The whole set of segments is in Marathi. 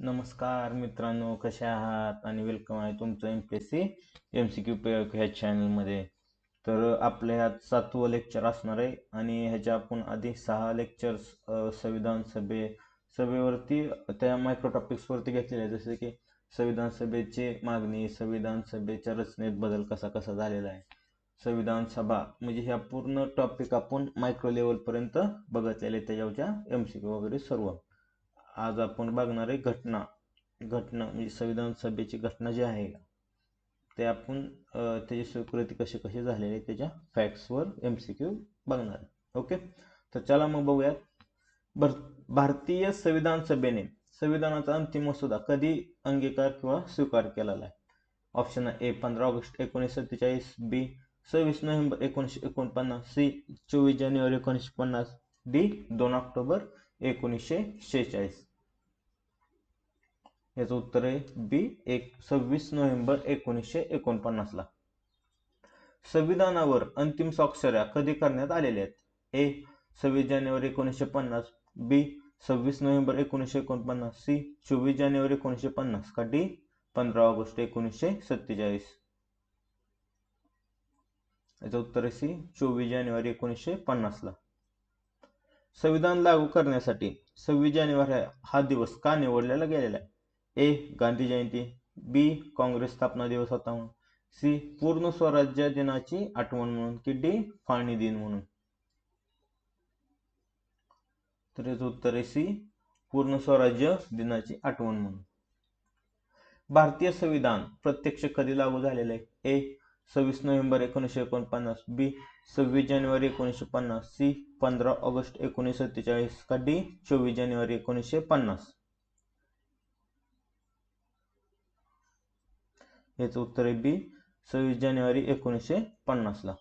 नमस्कार मित्रांनो, कसे आहात आणि वेलकम आहे तुमचं MPSC MCQ ह्या चॅनलमध्ये. तर आपल्या ह्यात 7वं लेक्चर असणार आहे आणि ह्याच्या आपण आधी 6 लेक्चर्स संविधान सभेवरती त्या मायक्रो टॉपिक्सवरती घेतलेले आहे, जसे की संविधान सभेची मागणी, संविधान सभेच्या रचनेत बदल कसा कसा झालेला आहे, संविधान सभा, म्हणजे ह्या पूर्ण टॉपिक आपण मायक्रो लेवलपर्यंत बघितलेले, त्याच्यावरच्या MCQ वगैरे सर्व. आज आपण बघणार आहे घटना म्हणजे संविधान सभेची घटना जी आहे ते आपण त्याची स्वीकृती कशी कशी झालेली आहे त्याच्या फॅक्ट्सवर MCQ बघणार आहे. ओके, तर चला मग बघूयात. भारतीय संविधान सभेने संविधानाचा अंतिम मसुदा कधी अंगीकार किंवा स्वीकार केलेला आहे? Option A 15 August 1947, B 26 November 1949, C 24 जानेवारी 1950, डी 2 ऑक्टोबर 1946. याचं उत्तर आहे बी 26 नोव्हेंबर 1949 ला. संविधानावर अंतिम स्वाक्षऱ्या कधी करण्यात आलेल्या आहेत? ए 26 जानेवारी 1950, बी 26 नोव्हेंबर 1949, सी 24 जानेवारी 1950, का डी 15 ऑगस्ट 1947. याचं उत्तर आहे सी 24 जानेवारी 1950 ला. संविधान लागू करण्यासाठी 26 जानेवारी हा दिवस का निवडलेला गेलेला आहे? ए गांधी जयंती, बी काँग्रेस स्थापना दिवस होता म्हणून, सी पूर्ण स्वराज्य दिनाची आठवण म्हणून, की डी फाळणी दिन म्हणून. तर याचं उत्तर आहे सी पूर्ण स्वराज्य दिनाची आठवण म्हणून. भारतीय संविधान प्रत्यक्ष कधी लागू झालेले आहे? ए 26 नोव्हेंबर 1949, बी 26 जानेवारी 1950, सी 15 ऑगस्ट 1947, का डी 24 जानेवारी 1950. याचं उत्तर आहे बी 26 जानेवारी 1950 ला.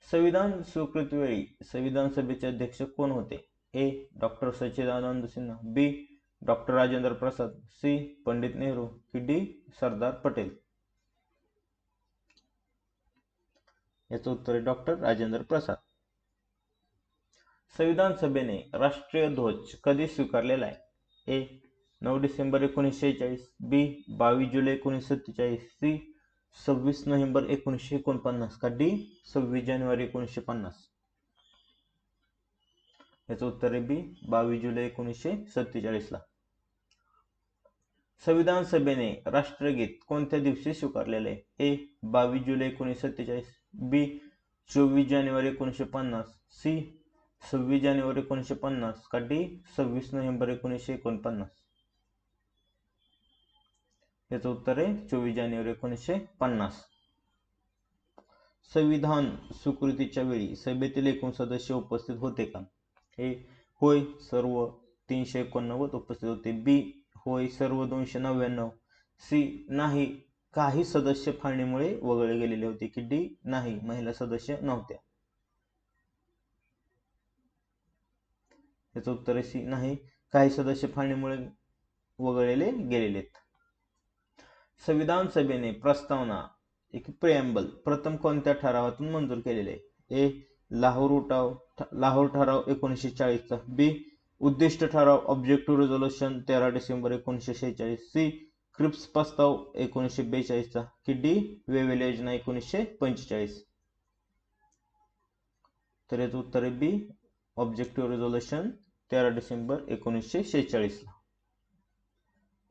संविधान स्वीकृतीवेळी संविधान सभेचे अध्यक्ष कोण होते? ए डॉक्टर सच्चिदानंद सिन्हा, बी डॉक्टर राजेंद्र प्रसाद, सी पंडित नेहरू, की डी सरदार पटेल. याचं उत्तर आहे डॉक्टर राजेंद्र प्रसाद. संविधान सभेने राष्ट्रीय ध्वज कधी स्वीकारलेला आहे? ए 9 डिसेंबर 1946, बी 22 जुलै 1947, सी 26 नोव्हेंबर 1949, का डी 26 जानेवारी 1950. याचं उत्तर आहे बी 22 जुलै 1947 ला. संविधान सभेने राष्ट्रगीत कोणत्या दिवशी स्वीकारलेले आहे? ए 22 जुलै 1947, बी 24 जानेवारी 1950, सी 26 जानेवारी 1950, का डी 26 नोव्हेंबर 1949. याचं उत्तर आहे 24 जानेवारी 1950. संविधान स्वीकृतीच्या वेळी सभेतील एकूण सदस्य उपस्थित होते का? ए होय सर्व 389 उपस्थित होते, बी होय सर्व 299, सी नाही काही सदस्य फाळणीमुळे वगळले गेलेले होते, की डी नाही महिला सदस्य नव्हत्या. याचं उत्तर आहे सी नाही काही सदस्य फाळणीमुळे वगळले गेलेले. संविधान सभेने प्रस्तावना एक प्रिएम्बल प्रथम कोणत्या ठरावातून मंजूर केलेले आहे? ए लाहोर ठराव 1940चा, बी उद्दिष्ट ठराव objective resolution 13 December 1946, C Cripps प्रस्ताव 1942चा, की डी वेव्हेले योजना 1945. तर याचं उत्तर आहे बी ऑब्जेक्टिव्ह रेझोल्यूशन 13 डिसेंबर 1946 ला.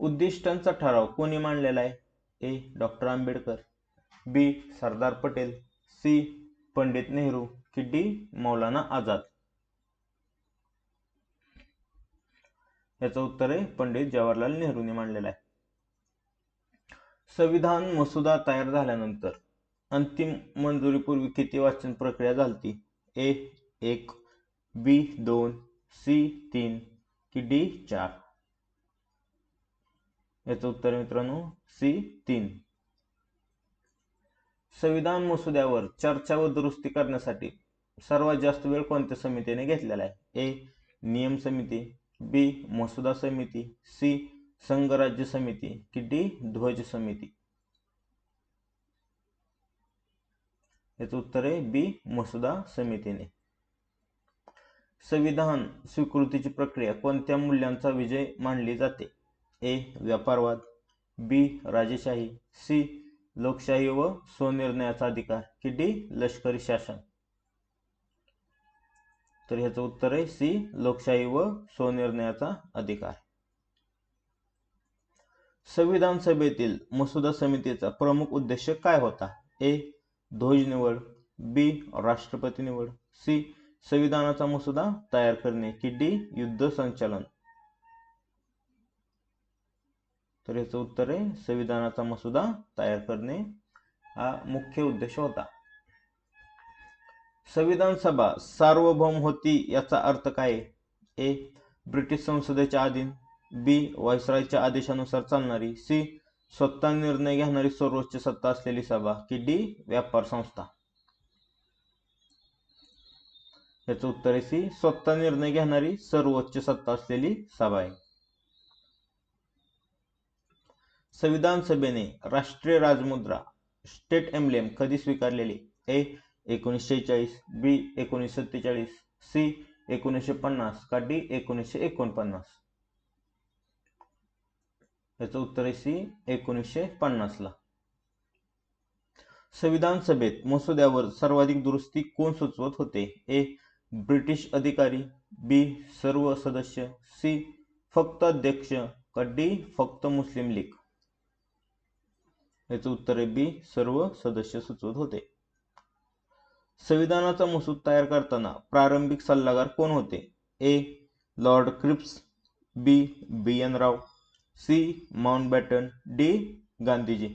उद्दिष्टांचा ठराव कोणी मांडलेला आहे? ए डॉक्टर आंबेडकर, बी सरदार पटेल, सी पंडित नेहरू, की डी मौलाना आझाद. याचं उत्तर आहे पंडित जवाहरलाल नेहरूंनी मांडलेला आहे. संविधान मसुदा तयार झाल्यानंतर अंतिम मंजुरीपूर्वी किती वाचन प्रक्रिया झाली? ए 1, बी 2, सी 3, की डी 4. याचं उत्तर मित्रांनो सी 3. संविधान मसुद्यावर चर्चा व दुरुस्ती करण्यासाठी सर्वात जास्त वेळ कोणत्या समितीने घेतलेला आहे? ए नियम समिती, बी मसुदा समिती, सी संघराज्य समिती, की डी ध्वज समिती. याचं उत्तर आहे बी मसुदा समितीने. संविधान स्वीकृतीची प्रक्रिया कोणत्या मूल्यांचा विजय मानली जाते? ए व्यापारवाद, बी राजेशाही, सी लोकशाही व स्वनिर्णयाचा अधिकार की डी लष्करी शासन. तर ह्याचं उत्तर आहे सी लोकशाही व स्वनिर्णयाचा अधिकार. संविधान सभेतील मसुदा समितीचा प्रमुख उद्देश काय होता? ए ध्वज निवड, बी राष्ट्रपती निवड, सी संविधानाचा मसुदा तयार करणे की डी युद्ध संचालन. तर याचं उत्तर आहे संविधानाचा मसुदा तयार करणे हा मुख्य उद्देश होता. संविधान सभा सार्वभौम होती याचा अर्थ काय? ए ब्रिटिश संसदेच्या अधीन, बी व्हाईसरॉयच्या आदेशानुसार चालणारी, सी स्वतः निर्णय घेणारी सर्वोच्च सत्ता असलेली सभा की डी व्यापार संस्था. याचं उत्तर आहे सी स्वतः निर्णय घेणारी सर्वोच्च सत्ता असलेली सभा आहे. संविधान सभेने राष्ट्रीय राजमुद्रा स्टेट एम्ब्लेम कधी स्वीकारलेली? ए 1946, बी 1947, सी 1950 का डी 1949. याचं उत्तर आहे सी 1950 ला. संविधान सभेत मसुद्यावर सर्वाधिक दुरुस्ती कोण सुचवत होते? ए ब्रिटिश अधिकारी, बी सर्व सदस्य, सी फक्त अध्यक्ष का डी फक्त मुस्लिम लीग. याचं उत्तर आहे बी सर्व सदस्य सुचवत होते. संविधानाचा मसूद तयार करताना प्रारंभिक सल्लागार कोण होते? ए लॉर्ड क्रिप्स, बी BN राव, सी माउंटबॅटन, डी गांधीजी.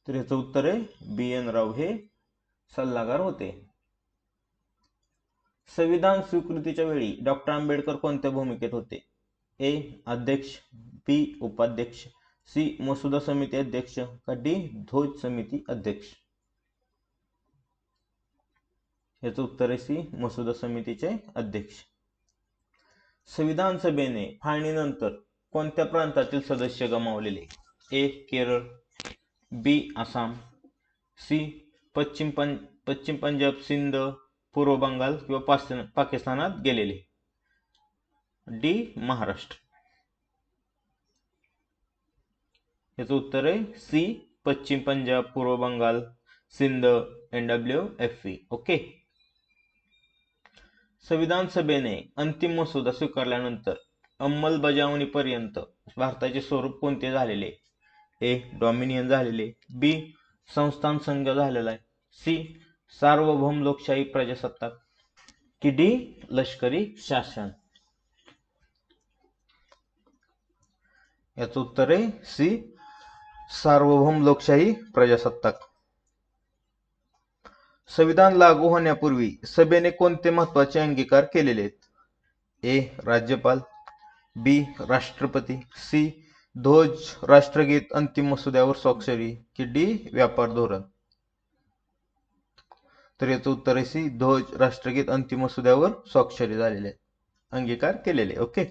तर याचं उत्तर आहे BN राव हे सल्लागार होते. संविधान स्वीकृतीच्या वेळी डॉक्टर आंबेडकर कोणत्या भूमिकेत होते? ए अध्यक्ष, बी उपाध्यक्ष, सी मसुदा समिती अध्यक्ष का डी ध्वज समिती अध्यक्ष. याचं उत्तर आहे सी मसुदा समितीचे अध्यक्ष. संविधान सभेने फाळणीनंतर कोणत्या प्रांतातील सदस्य गमावलेले? ए केरळ, बी आसाम, सी पश्चिम पंजाब, सिंध, पूर्व बंगाल किंवा पाकिस्तानात गेलेले, डी महाराष्ट्र. याचं उत्तर आहे सी पश्चिम पंजाब, पूर्व बंगाल, सिंध, NWFE. ओके. संविधान सभेने अंतिम मसुदा स्वीकारल्यानंतर अंमलबजावणीपर्यंत भारताचे स्वरूप कोणते झालेले? ए डॉमिनियन झालेले, बी संस्थान संघ झालेला आहे, सी सार्वभौम लोकशाही प्रजासत्ताक की डी लष्करी शासन. याचं उत्तर आहे सी सार्वभौम लोकशाही प्रजासत्ताक. संविधान लागू होण्यापूर्वी सभेने कोणते महत्वाचे अंगीकार केलेले आहेत? ए राज्यपाल, बी राष्ट्रपती, सी ध्वज राष्ट्रगीत अंतिम मसुद्यावर स्वाक्षरी की डी व्यापार धोरण. तर याचं उत्तर आहे सी ध्वज राष्ट्रगीत अंतिम मसुद्यावर स्वाक्षरी झालेले अंगीकार केलेले. ओके.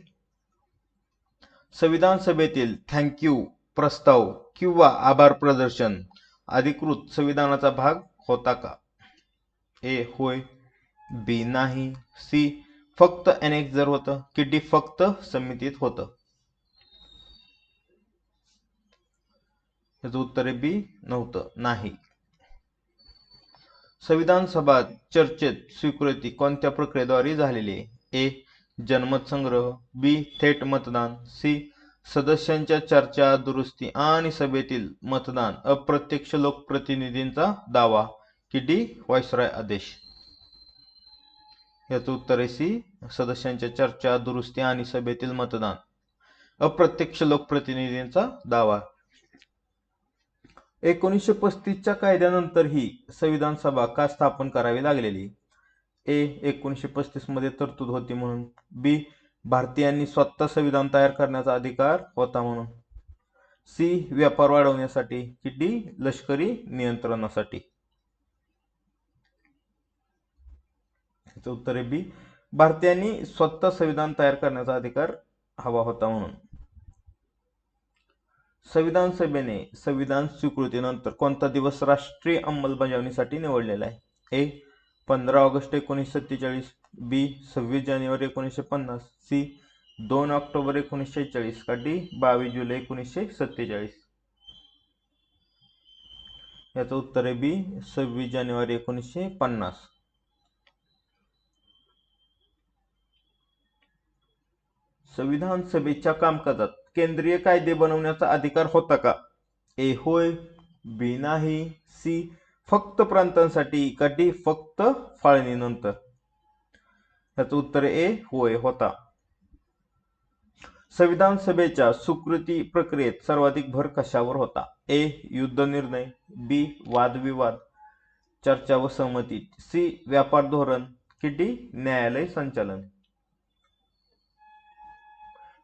संविधान सभेतील थँक्यू प्रस्ताव किंवा आभार प्रदर्शन अधिकृत संविधानाचा भाग होता का? ए होय, बी नाही, सी फक्त एनेक्झर होतं की डी फक्त समितीत होतं. याचं उत्तर आहे बी नव्हतं, नाही. संविधान सभा चर्चेत स्वीकृती कोणत्या प्रक्रियेद्वारे झालेली आहे? ए जनमत संग्रह, बी थेट मतदान, सी सदस्यांच्या चर्चा दुरुस्ती आणि सभेतील मतदान अप्रत्यक्ष लोकप्रतिनिधींचा दावा की डी व्हाईसरॉय आदेश. याचं उत्तर आहे सी सदस्यांच्या चर्चा दुरुस्ती आणि सभेतील मतदान अप्रत्यक्ष लोकप्रतिनिधींचा दावा. 1935च्या कायद्यानंतर ही संविधान सभा का स्थापन करावी लागलेली? ए 1935 मध्ये तरतूद होती म्हणून, बी भारतीयांनी स्वतः संविधान तयार करण्याचा अधिकार होता म्हणून, सी व्यापार वाढवण्यासाठी की डी लष्करी नियंत्रणासाठी. याचं उत्तर आहे बी भारतीयांनी स्वतः संविधान तयार करण्याचा अधिकार हवा होता म्हणून. संविधान सभेने संविधान स्वीकृतीनंतर कोणता दिवस राष्ट्रीय अंमलबजावणीसाठी निवडलेला आहे? ए 15 ऑगस्ट 1947, बी 26 जानेवारी 1950, सी 2 ऑक्टोबर 1946 का डी 22 जुलै 1947? याचं उत्तर आहे बी 26 जानेवारी 1950. संविधान सभेच्या कामकाजात केंद्रीय कायदे बनवण्याचा अधिकार होता का? ए होय, बी नाही, सी फक्त प्रांतांसाठी का डी फक्त फाळणीनंतर? याचं उत्तर ए होय होता. संविधान सभेच्या स्वीकृती प्रक्रियेत सर्वाधिक भर कशावर होता? ए युद्ध निर्णय, बी वादविवाद, चर्चा व सहमती, सी व्यापार धोरण की डी न्यायालय संचालन?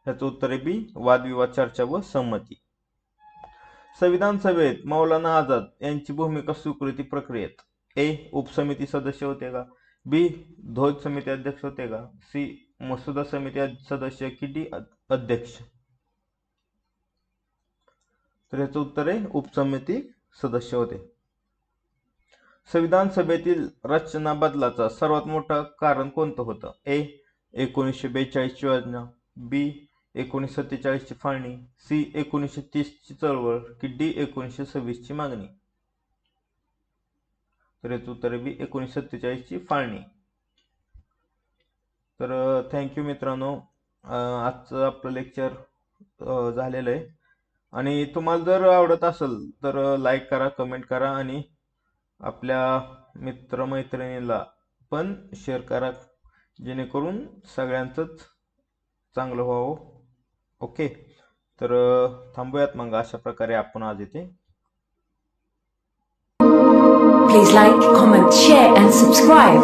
याचं उत्तर आहे बी वादविवाद, चर्चा व सहमती. संविधान सभेत मौलाना आझाद यांची भूमिका स्वीकृती प्रक्रियेत? ए उपसमिती सदस्य होते का, बी ध्वज समिती अध्यक्ष होते का, सी मसुदा समिती सदस्य की डी अध्यक्ष? तर याचं उत्तर आहे उपसमिती सदस्य होते. संविधान सभेतील रचना बदलाचा सर्वात मोठं कारण कोणतं होतं? ए 1942 ची योजना, बी 1947 ची फाळणी, सी 1930 ची चळवळ की डी 1926 ची मागणी? तर याचं उत्तर आहे बी 1947 ची फाळणी. तर थँक्यू मित्रांनो, आजचं आपलं लेक्चर झालेलं आहे. आणि तुम्हाला जर आवडत असेल तर लाईक करा, कमेंट करा आणि आपल्या मित्रमैत्रिणींना पण शेअर करा, जेणेकरून सगळ्यांचंच चांगलं व्हावं. ओके, तर थांबूयात मग. अशा प्रकारे आपण आज इथे. Please like, comment, share and subscribe.